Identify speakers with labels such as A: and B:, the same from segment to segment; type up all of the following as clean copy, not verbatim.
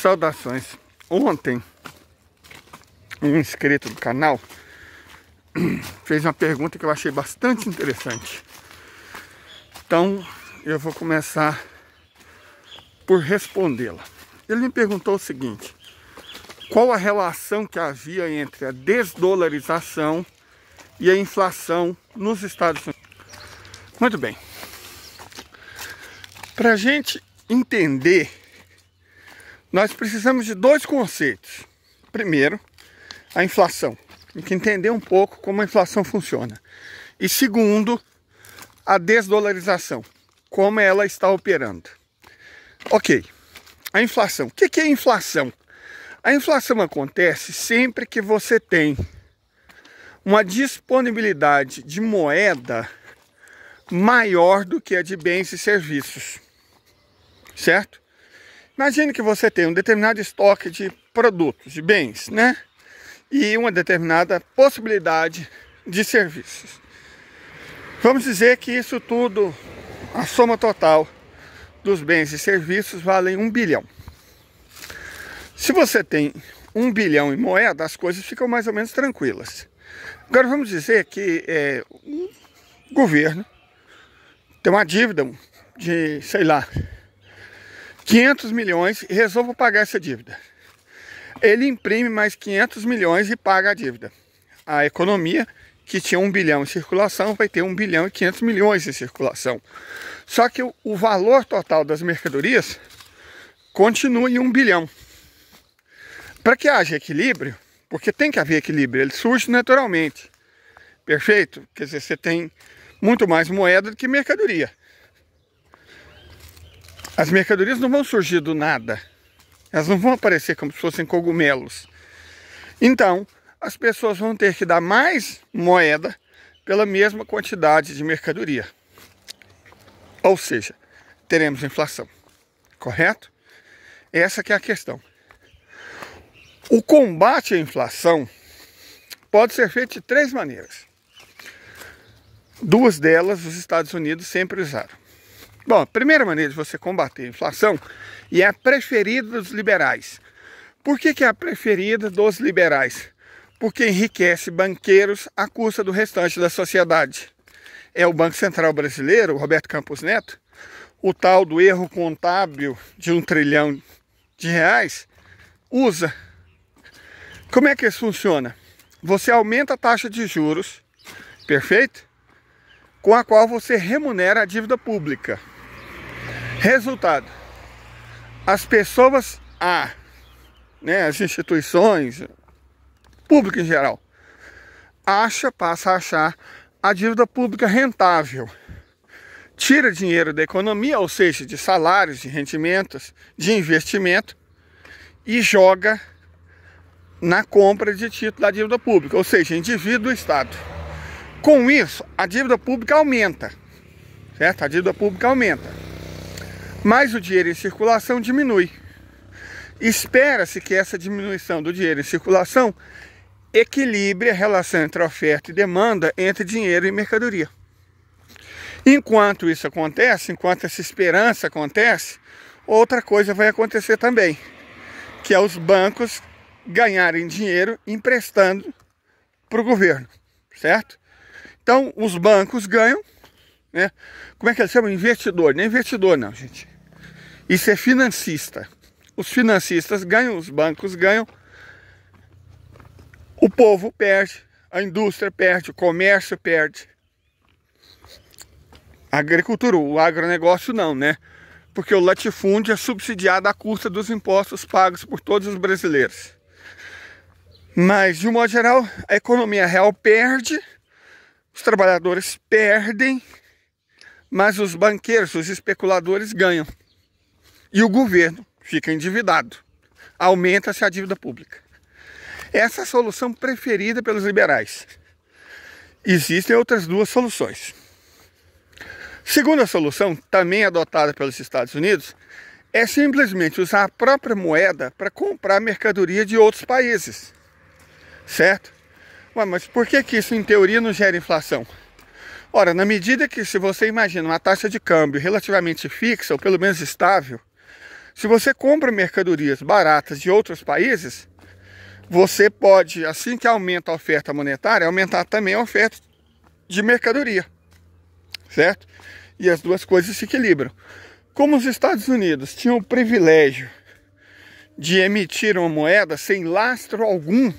A: Saudações. Ontem, um inscrito do canal fez uma pergunta que eu achei bastante interessante. Então, eu vou começar por respondê-la. Ele me perguntou o seguinte: qual a relação que havia entre a desdolarização e a inflação nos Estados Unidos? Muito bem. Para a gente entender, nós precisamos de dois conceitos. Primeiro, a inflação. Tem que entender um pouco como a inflação funciona. E segundo, a desdolarização, como ela está operando. Ok, a inflação. O que é inflação? A inflação acontece sempre que você tem uma disponibilidade de moeda maior do que a de bens e serviços, certo? Imagine que você tem um determinado estoque de produtos, de bens, né? E uma determinada possibilidade de serviços. Vamos dizer que isso tudo, a soma total dos bens e serviços, valem 1 bilhão. Se você tem 1 bilhão em moeda, as coisas ficam mais ou menos tranquilas. Agora vamos dizer que um governo tem uma dívida de, sei lá, 500 milhões e resolve pagar essa dívida. Ele imprime mais 500 milhões e paga a dívida. A economia, que tinha 1 bilhão em circulação, vai ter 1 bilhão e 500 milhões em circulação. Só que o valor total das mercadorias continua em 1 bilhão. Para que haja equilíbrio, porque tem que haver equilíbrio, ele surge naturalmente. Perfeito? Quer dizer, você tem muito mais moeda do que mercadoria. As mercadorias não vão surgir do nada. Elas não vão aparecer como se fossem cogumelos. Então, as pessoas vão ter que dar mais moeda pela mesma quantidade de mercadoria. Ou seja, teremos inflação. Correto? Essa que é a questão. O combate à inflação pode ser feito de 3 maneiras. 2 delas os Estados Unidos sempre usaram. Bom, a primeira maneira de você combater a inflação e é a preferida dos liberais. Por que é a preferida dos liberais? Porque enriquece banqueiros à custa do restante da sociedade. É o Banco Central Brasileiro, o Roberto Campos Neto, o tal do erro contábil de 1 trilhão de reais, usa. Como é que isso funciona? Você aumenta a taxa de juros, perfeito? Com a qual você remunera a dívida pública. Resultado: as pessoas, as instituições, público em geral, passa a achar a dívida pública rentável. Tira dinheiro da economia, ou seja, de salários, de rendimentos, de investimento, e joga na compra de título da dívida pública, ou seja, endivida do Estado. Com isso, a dívida pública aumenta, certo? A dívida pública aumenta, mas o dinheiro em circulação diminui. Espera-se que essa diminuição do dinheiro em circulação equilibre a relação entre oferta e demanda, entre dinheiro e mercadoria. Enquanto isso acontece, enquanto essa esperança acontece, outra coisa vai acontecer também, que é os bancos ganharem dinheiro emprestando para o governo, certo? Então, os bancos ganham, né? Como é que eles chamam? Investidor. Não é investidor, não, gente. Isso é financista. Os financistas ganham, os bancos ganham, o povo perde, a indústria perde, o comércio perde. A agricultura, o agronegócio não, né? Porque o latifúndio é subsidiado à custa dos impostos pagos por todos os brasileiros. Mas, de um modo geral, a economia real perde, os trabalhadores perdem, mas os banqueiros, os especuladores ganham. E o governo fica endividado. Aumenta-se a dívida pública. Essa é a solução preferida pelos liberais. Existem outras 2 soluções. Segunda solução, também adotada pelos Estados Unidos, é simplesmente usar a própria moeda para comprar mercadoria de outros países. Certo? Ué, mas por que isso, em teoria, não gera inflação? Ora, na medida que, se você imagina uma taxa de câmbio relativamente fixa, ou pelo menos estável, Se você compra mercadorias baratas de outros países, você pode, assim que aumenta a oferta monetária, aumentar também a oferta de mercadoria, certo? E as duas coisas se equilibram. Como os Estados Unidos tinham o privilégio de emitir uma moeda sem lastro algum,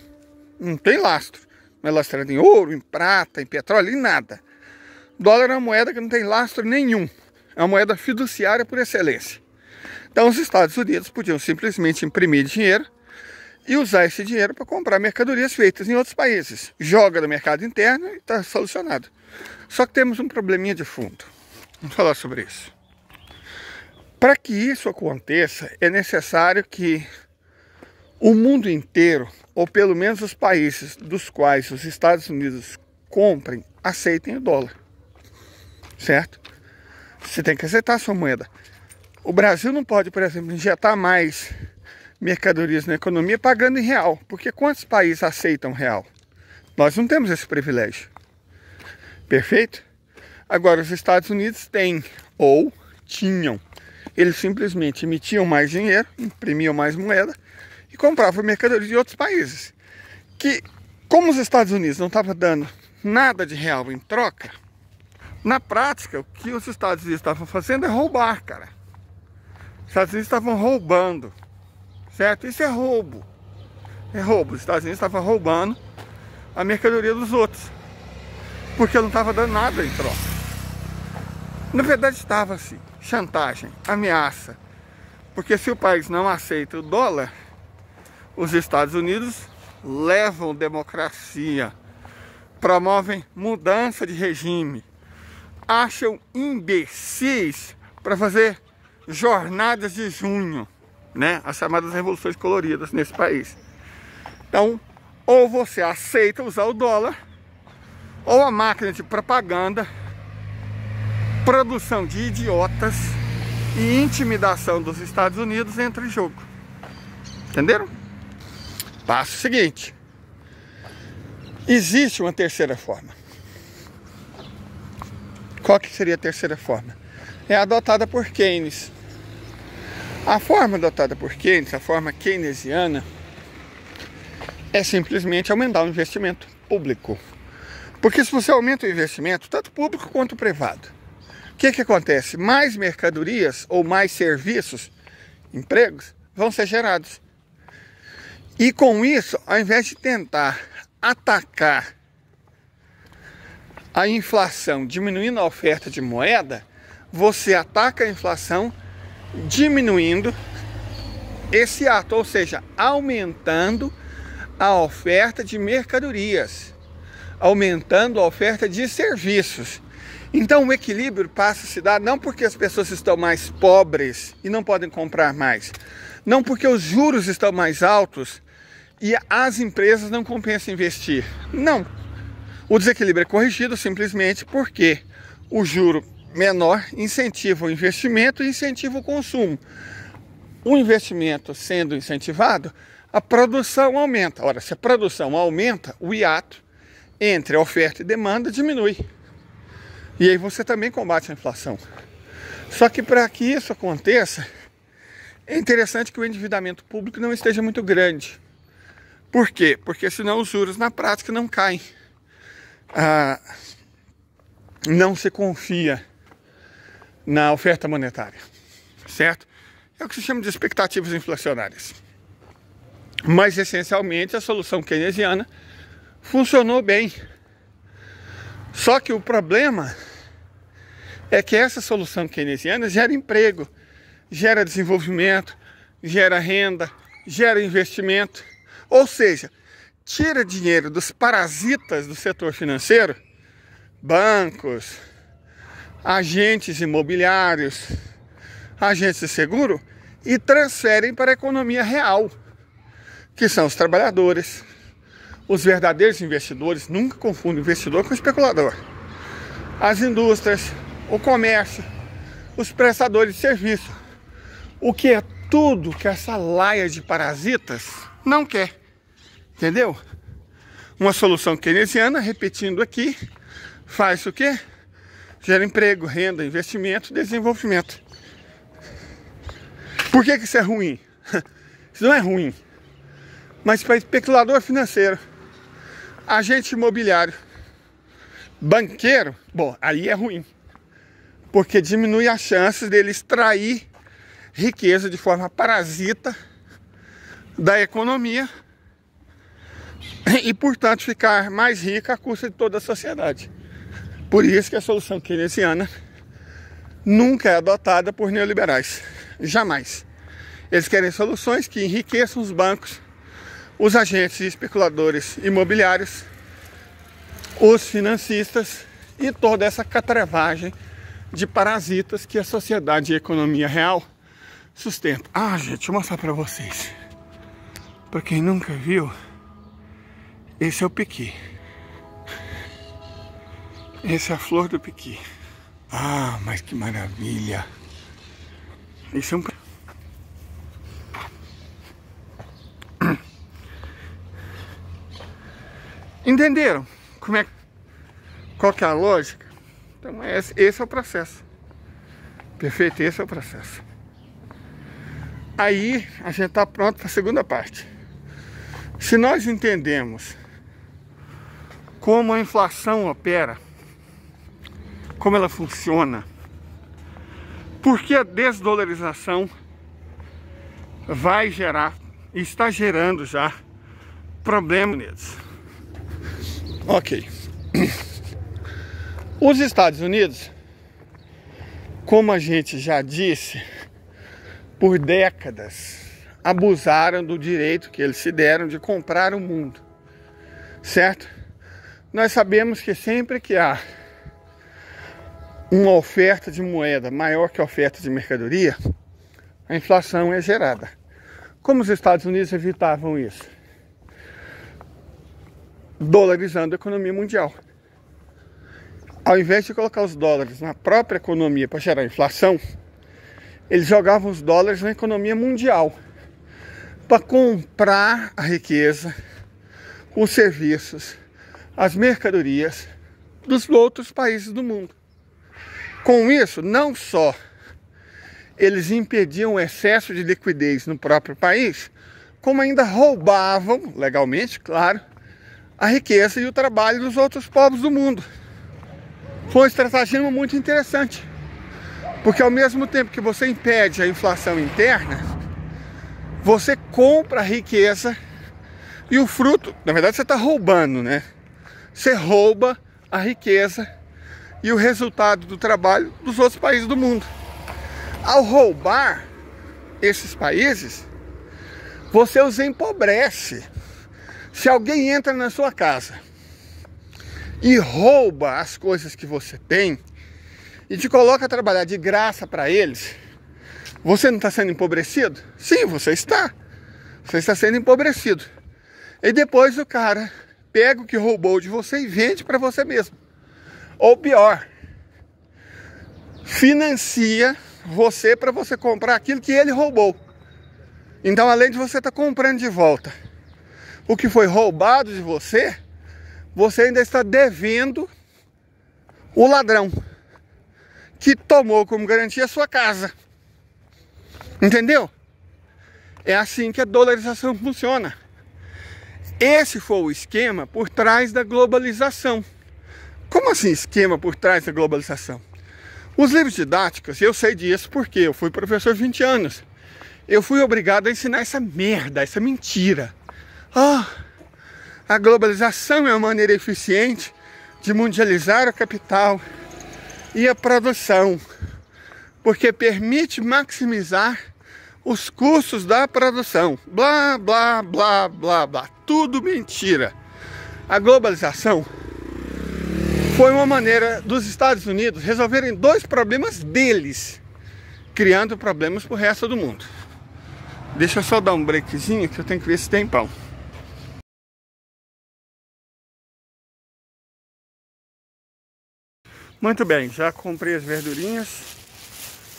A: não tem lastro, não é lastrado em ouro, em prata, em petróleo, em nada. O dólar é uma moeda que não tem lastro nenhum, é uma moeda fiduciária por excelência. Então os Estados Unidos podiam simplesmente imprimir dinheiro e usar esse dinheiro para comprar mercadorias feitas em outros países. Joga no mercado interno e está solucionado. Só que temos um probleminha de fundo. Vamos falar sobre isso. Para que isso aconteça, é necessário que o mundo inteiro, ou pelo menos os países dos quais os Estados Unidos comprem, aceitem o dólar. Certo? Você tem que aceitar a sua moeda. O Brasil não pode, por exemplo, injetar mais mercadorias na economia pagando em real. Porque quantos países aceitam real? Nós não temos esse privilégio. Perfeito? Agora, os Estados Unidos têm, ou tinham. Eles simplesmente emitiam mais dinheiro, imprimiam mais moeda e compravam mercadorias de outros países. Que, como os Estados Unidos não estavam dando nada de real em troca, na prática, o que os Estados Unidos estavam fazendo é roubar, cara. Os Estados Unidos estavam roubando, certo? Isso é roubo. É roubo. Os Estados Unidos estavam roubando a mercadoria dos outros, porque não estava dando nada em troca. Na verdade estava assim, chantagem, ameaça. Porque se o país não aceita o dólar, os Estados Unidos levam democracia, promovem mudança de regime, acham imbecis para fazer jornadas de junho, né? As chamadas revoluções coloridas nesse país. Então, ou você aceita usar o dólar, ou a máquina de propaganda, produção de idiotas e intimidação dos Estados Unidos entra em jogo. Entenderam? Passo seguinte. Existe uma terceira forma. Qual que seria a terceira forma? É adotada por Keynes. A forma adotada por Keynes, a forma keynesiana, é simplesmente aumentar o investimento público. Porque se você aumenta o investimento, tanto público quanto privado, o que acontece? Mais mercadorias ou mais serviços, empregos, vão ser gerados. E com isso, ao invés de tentar atacar a inflação diminuindo a oferta de moeda, você ataca a inflação diminuindo esse ato, ou seja, aumentando a oferta de mercadorias, aumentando a oferta de serviços. Então o equilíbrio passa a se dar não porque as pessoas estão mais pobres e não podem comprar mais, não porque os juros estão mais altos e as empresas não compensam investir. Não. O desequilíbrio é corrigido simplesmente porque o juro menor incentiva o investimento e incentiva o consumo. O investimento sendo incentivado, a produção aumenta. Ora, se a produção aumenta, o hiato entre a oferta e demanda diminui. E aí você também combate a inflação. Só que para que isso aconteça, é interessante que o endividamento público não esteja muito grande. Por quê? Porque senão os juros na prática não caem. Não se confia na oferta monetária, certo? É o que se chama de expectativas inflacionárias. Mas essencialmente a solução keynesiana funcionou bem. Só que o problema é que essa solução keynesiana gera emprego, gera desenvolvimento, gera renda, gera investimento. Ou seja, tira dinheiro dos parasitas do setor financeiro, bancos, agentes imobiliários, agentes de seguro, e transferem para a economia real, que são os trabalhadores, os verdadeiros investidores. Nunca confunde investidor com especulador. As indústrias, o comércio, os prestadores de serviço, o que é tudo que essa laia de parasitas não quer. Entendeu? Uma solução keynesiana, repetindo aqui, faz o quê? Gera emprego, renda, investimento, desenvolvimento. Por que isso é ruim? Isso não é ruim. Mas para especulador financeiro, agente imobiliário, banqueiro, bom, aí é ruim. Porque diminui as chances dele extrair riqueza de forma parasita da economia e, portanto, ficar mais rica à custa de toda a sociedade. Por isso que a solução keynesiana nunca é adotada por neoliberais. Jamais. Eles querem soluções que enriqueçam os bancos, os agentes e especuladores imobiliários, os financistas e toda essa catrevagem de parasitas que a sociedade e a economia real sustenta. Ah, gente, deixa eu mostrar para vocês. Para quem nunca viu, esse é o piqui. Essa é a flor do piqui. Ah, mas que maravilha. Esse é um... Entenderam? Qual que é a lógica? Então esse é o processo. Perfeito? Esse é o processo. Aí a gente está pronto para a segunda parte. Se nós entendemos como a inflação opera, como ela funciona, por que a desdolarização vai gerar, e está gerando já, problemas neles. Ok. Os Estados Unidos, como a gente já disse, por décadas abusaram do direito que eles se deram de comprar o mundo, certo? Nós sabemos que sempre que há uma oferta de moeda maior que a oferta de mercadoria, a inflação é gerada. Como os Estados Unidos evitavam isso? Dolarizando a economia mundial. Ao invés de colocar os dólares na própria economia para gerar inflação, eles jogavam os dólares na economia mundial para comprar a riqueza, os serviços, as mercadorias dos outros países do mundo. Com isso, não só eles impediam o excesso de liquidez no próprio país, como ainda roubavam, legalmente, claro, a riqueza e o trabalho dos outros povos do mundo. Foi um estratagema muito interessante, porque ao mesmo tempo que você impede a inflação interna, você compra a riqueza e o fruto, na verdade você está roubando, né? Você rouba a riqueza e o resultado do trabalho dos outros países do mundo. Ao roubar esses países, você os empobrece. Se alguém entra na sua casa e rouba as coisas que você tem e te coloca a trabalhar de graça para eles, você não está sendo empobrecido? Sim, você está. Você está sendo empobrecido. E depois o cara pega o que roubou de você e vende para você mesmo. Ou pior, financia você para você comprar aquilo que ele roubou. Então, além de você estar comprando de volta o que foi roubado de você, você ainda está devendo o ladrão que tomou como garantia a sua casa. Entendeu? É assim que a dolarização funciona. Esse foi o esquema por trás da globalização. Como assim esquema por trás da globalização? Os livros didáticos, eu sei disso porque eu fui professor 20 anos. Eu fui obrigado a ensinar essa merda, essa mentira. A globalização é uma maneira eficiente de mundializar o capital e a produção, porque permite maximizar os custos da produção. Blá, blá, blá, blá, blá. Tudo mentira. A globalização foi uma maneira dos Estados Unidos resolverem dois problemas deles, criando problemas para o resto do mundo. Deixa eu só dar um breakzinho que eu tenho que ver se tem pão. Muito bem, já comprei as verdurinhas.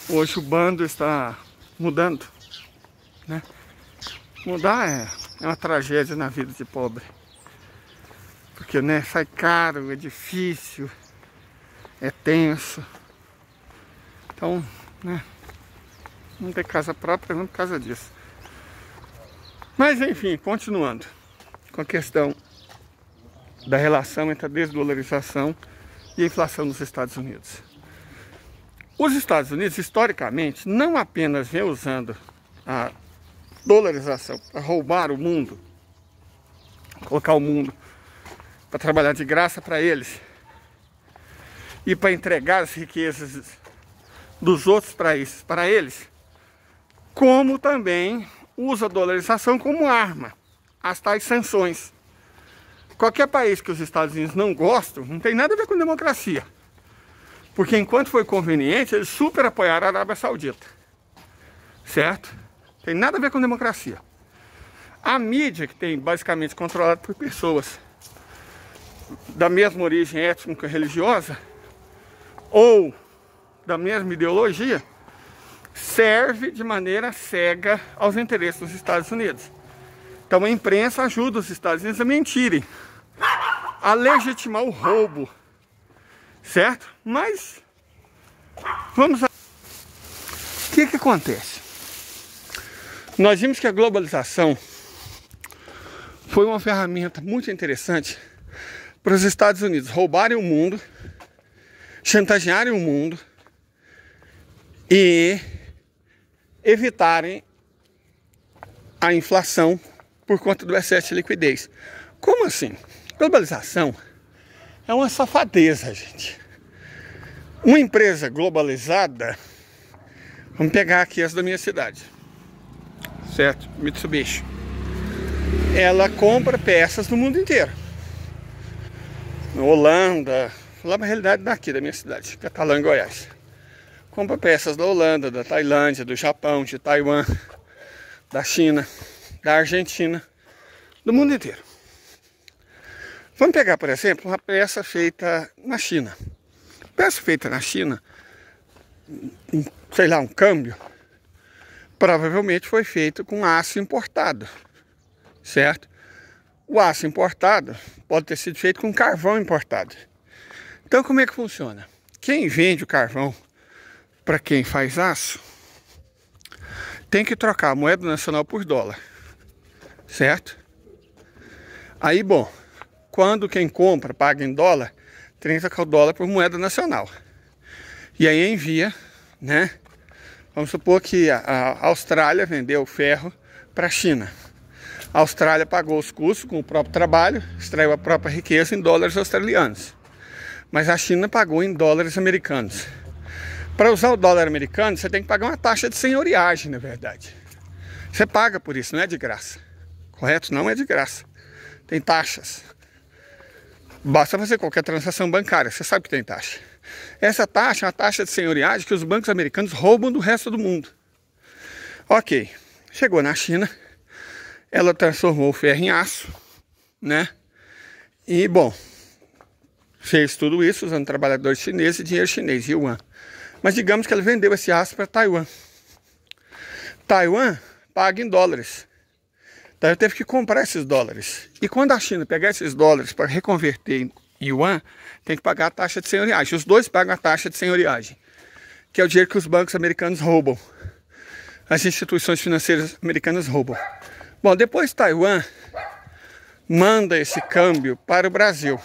A: Hoje o bando está mudando, né? Mudar é uma tragédia na vida de pobre. Porque, né, sai caro, é difícil, é tenso. Então, né, não ter casa própria não por causa disso. Mas enfim, continuando com a questão da relação entre a desdolarização e a inflação nos Estados Unidos. Os Estados Unidos, historicamente, não apenas vem usando a dolarização para roubar o mundo, colocar o mundo para trabalhar de graça para eles e para entregar as riquezas dos outros países para eles, como também usa a dolarização como arma, as tais sanções. Qualquer país que os Estados Unidos não gostam, não tem nada a ver com democracia. Porque enquanto foi conveniente, eles super apoiaram a Arábia Saudita. Certo? Tem nada a ver com democracia. A mídia, que tem basicamente controlada por pessoas da mesma origem étnica e religiosa, ou da mesma ideologia, serve de maneira cega aos interesses dos Estados Unidos. Então a imprensa ajuda os Estados Unidos a mentirem, a legitimar o roubo. Certo? Mas vamos a... O que acontece? Nós vimos que a globalização foi uma ferramenta muito interessante para os Estados Unidos roubarem o mundo, chantagearem o mundo e evitarem a inflação por conta do excesso de liquidez. Como assim? Globalização é uma safadeza, gente. Uma empresa globalizada, vamos pegar aqui as da minha cidade, certo? Mitsubishi. Ela compra peças do mundo inteiro. Na Holanda, lá na realidade daqui da minha cidade, Catalão, Goiás. Compra peças da Holanda, da Tailândia, do Japão, de Taiwan, da China, da Argentina, do mundo inteiro. Vamos pegar, por exemplo, uma peça feita na China. Peça feita na China, sei lá, um câmbio, provavelmente foi feito com aço importado, certo? O aço importado pode ter sido feito com carvão importado. Então como é que funciona? Quem vende o carvão para quem faz aço tem que trocar a moeda nacional por dólar, certo? Aí, bom, quando quem compra paga em dólar, tem que trocar o dólar por moeda nacional. E aí envia, né? Vamos supor que a Austrália vendeu o ferro para a China. A Austrália pagou os custos com o próprio trabalho, extraiu a própria riqueza em dólares australianos. Mas a China pagou em dólares americanos. Para usar o dólar americano, você tem que pagar uma taxa de senhoriagem, na verdade. Você paga por isso, não é de graça. Correto? Não é de graça. Tem taxas. Basta fazer qualquer transação bancária, você sabe que tem taxa. Essa taxa é uma taxa de senhoriagem que os bancos americanos roubam do resto do mundo. Ok, chegou na China, ela transformou o ferro em aço, né? E, bom, fez tudo isso usando trabalhadores chineses e dinheiro chinês, yuan. Mas digamos que ela vendeu esse aço para Taiwan. Taiwan paga em dólares. Então, teve que comprar esses dólares. E quando a China pegar esses dólares para reconverter em yuan, tem que pagar a taxa de senhoriagem. Os dois pagam a taxa de senhoriagem, que é o dinheiro que os bancos americanos roubam. As instituições financeiras americanas roubam. Bom, depois Taiwan manda esse câmbio para o Brasil.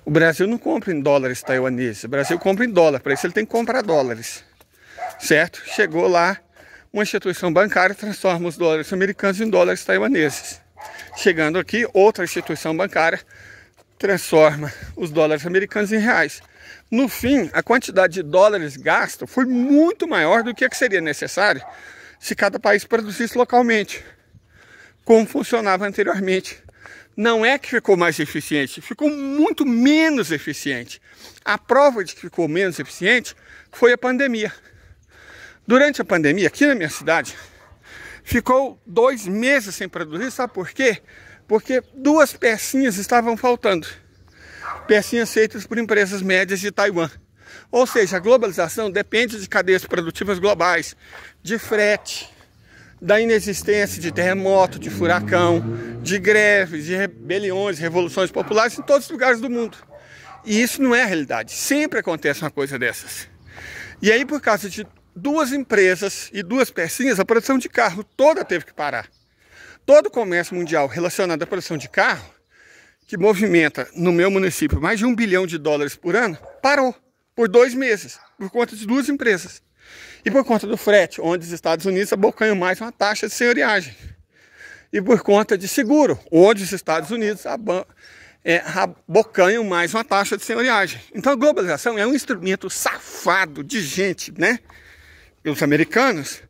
A: O Brasil não compra em dólares taiwaneses. O Brasil compra em dólar. Para isso ele tem que comprar dólares. Certo? Chegou lá, uma instituição bancária transforma os dólares americanos em dólares taiwaneses. Chegando aqui, outra instituição bancária transforma os dólares americanos em reais. No fim, a quantidade de dólares gasto foi muito maior do que seria necessário se cada país produzisse localmente, como funcionava anteriormente. Não é que ficou mais eficiente, ficou muito menos eficiente. A prova de que ficou menos eficiente foi a pandemia. Durante a pandemia, aqui na minha cidade, ficou 2 meses sem produzir, sabe por quê? Porque 2 pecinhas estavam faltando. Pecinhas feitas por empresas médias de Taiwan. Ou seja, a globalização depende de cadeias produtivas globais, de frete, da inexistência de terremoto, de furacão, de greves, de rebeliões, revoluções populares em todos os lugares do mundo. E isso não é a realidade. Sempre acontece uma coisa dessas. E aí, por causa de duas empresas e duas pecinhas, a produção de carro toda teve que parar. Todo o comércio mundial relacionado à produção de carro, que movimenta no meu município mais de $1 bilhão por ano, parou por 2 meses, por conta de duas empresas. E por conta do frete, onde os Estados Unidos abocanham mais uma taxa de senhoriagem. E por conta de seguro, onde os Estados Unidos abocanham mais uma taxa de senhoriagem. Então a globalização é um instrumento safado de gente, né? Os americanos,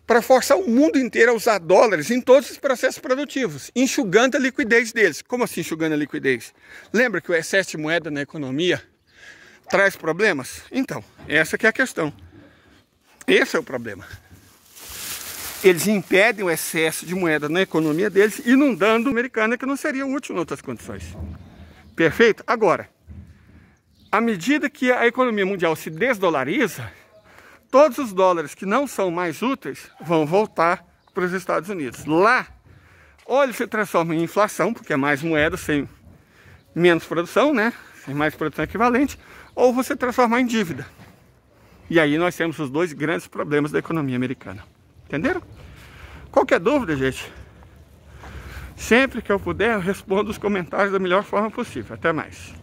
A: para forçar o mundo inteiro a usar dólares em todos os processos produtivos, enxugando a liquidez deles. Como assim enxugando a liquidez? Lembra que o excesso de moeda na economia traz problemas? Então, essa que é a questão. Esse é o problema. Eles impedem o excesso de moeda na economia deles, inundando a americana, que não seria útil em outras condições. Perfeito? Agora, à medida que a economia mundial se desdolariza, todos os dólares que não são mais úteis vão voltar para os Estados Unidos. Lá, ou ele se transforma em inflação, porque é mais moeda sem menos produção, né? Sem mais produção equivalente, ou você transformar em dívida. E aí nós temos os dois grandes problemas da economia americana. Entenderam? Qualquer dúvida, gente, sempre que eu puder, eu respondo os comentários da melhor forma possível. Até mais.